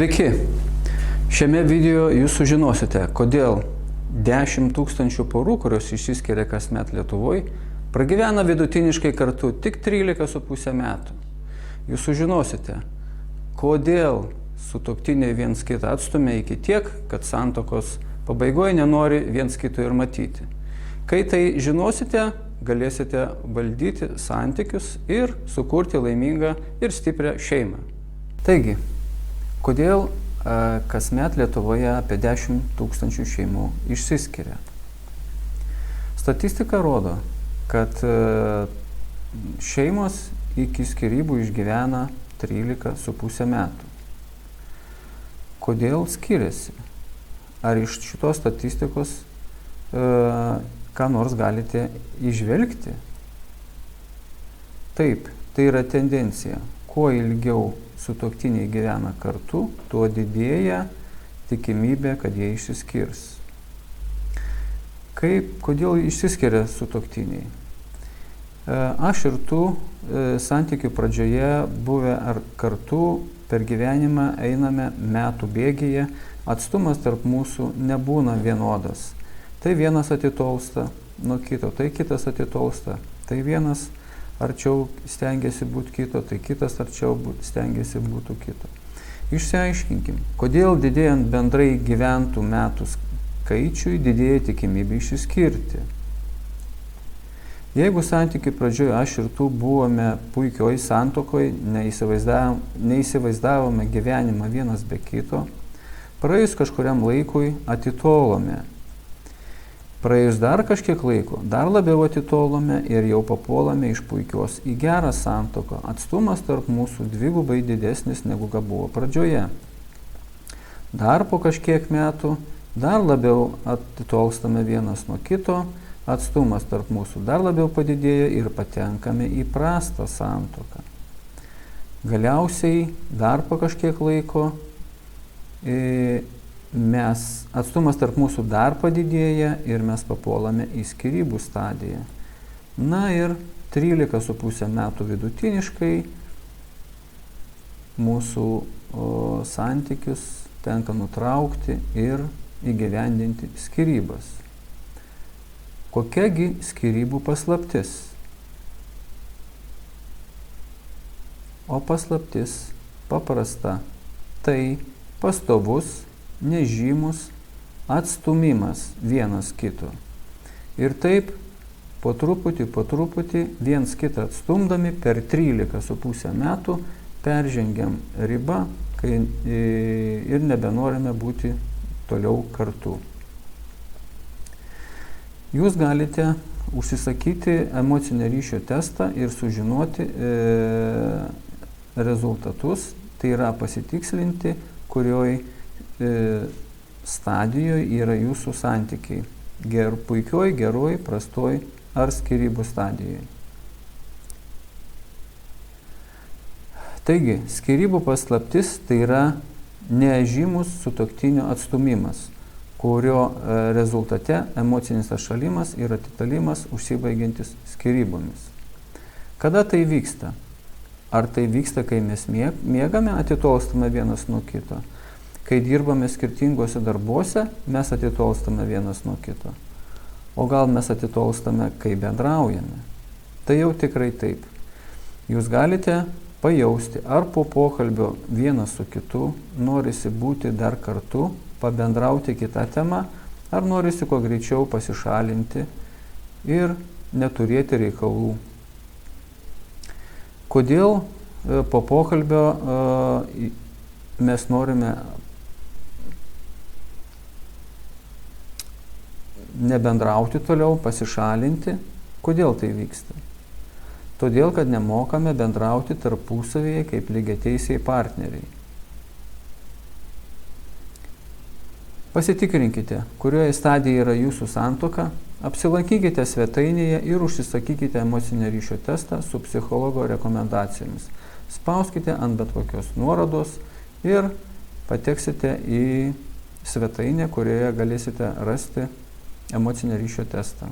Sveiki! Šiame video jūs sužinosite, kodėl 10 000 porų, kurios išsiskiria kasmet Lietuvoje, pragyvena vidutiniškai kartu tik 13,5 metų. Jūs sužinosite, kodėl sutuoktiniai viens kitą atstumia iki tiek, kad santuokos pabaigoje nenori viens kito ir matyti. Kai tai žinosite, galėsite valdyti santykius ir sukurti laimingą ir stiprią šeimą. Taigi, kodėl kasmet Lietuvoje apie 10 000 šeimų išsiskiria? Statistika rodo, kad šeimos iki skyrybų išgyvena 13,5 metų. Kodėl skiriasi? Ar iš šitos statistikos ką nors galite įžvelgti? Taip, tai yra tendencija. Kuo ilgiau sutuoktiniai gyvena kartu, tuo didėja tikimybė, kad jie išsiskirs. Kodėl išsiskiria sutuoktiniai? Aš ir tu santykių pradžioje buvę ar kartu per gyvenimą einame metų bėgyje, atstumas tarp mūsų nebūna vienodas. Tai vienas atitolsta nuo kito, tai kitas atitolsta, tai vienas arčiau stengiasi būti kito, tai kitas arčiau stengiasi būti kito. Išsiaiškinkim, kodėl didėjant bendrai gyventų metų skaičiui didėja tikimybė išsiskirti. Jeigu santykių pradžioje aš ir tu buvome puikioj santuokoj, neįsivaizdavome gyvenimą vienas be kito, praėjus kažkuriam laikui atitolome. Praėjus dar kažkiek laiko, dar labiau atitolome ir jau papuolame iš puikios į gerą santuoką. Atstumas tarp mūsų dvigubai didesnis negu buvo pradžioje. Dar po kažkiek metų dar labiau atitolstame vienas nuo kito, atstumas tarp mūsų dar labiau padidėja ir patenkame į prastą santuoką. Galiausiai dar po kažkiek laiko atstumas tarp mūsų dar padidėja ir mes papuolame į skyrybų stadiją. Na ir 13,5 metų vidutiniškai mūsų santykius tenka nutraukti ir įgyvendinti skyrybas. Kokiagi skyrybų paslaptis? O paslaptis paprasta. Tai pastovus, nežymus atstumimas vienas kito. Ir taip po truputį viens kitą atstumdami per 13,5 metų peržengiam ribą ir nebenorime būti toliau kartu. Jūs galite užsisakyti emocinio ryšio testą ir sužinoti rezultatus, tai yra pasitikslinti, kurioj stadijoje yra jūsų santykiai. Puikioj, geroj, prastoj ar skyrybų stadijoje. Taigi, skyrybų paslaptis tai yra nežymus sutuoktinio atstumimas, kurio rezultate emocinis atšalimas ir atitolimas užsibaigiantis skyrybomis. Kada tai vyksta? Ar tai vyksta, kai mes miegame, atitolstame vienas nuo kito? Kai dirbame skirtingose darbuose, mes atitolstame vienas nuo kito. O gal mes atitolstame, kai bendraujame? Tai jau tikrai taip. Jūs galite pajausti, ar po pokalbio vienas su kitu norisi būti dar kartu, pabendrauti kitą temą, ar norisi kuo greičiau pasišalinti ir neturėti reikalų. Kodėl po pokalbio mes norime nebendrauti toliau, pasišalinti? Kodėl tai vyksta? Todėl, kad nemokame bendrauti tarpusavyje kaip lygiateisiai partneriai. Pasitikrinkite, kurioje stadijoje yra jūsų santuoka, apsilankykite svetainėje ir užsisakykite emocinio ryšio testą su psichologo rekomendacijomis. Spauskite ant bet kokios nuorodos ir pateksite į svetainę, kurioje galėsite rasti emocinio ryšio testą.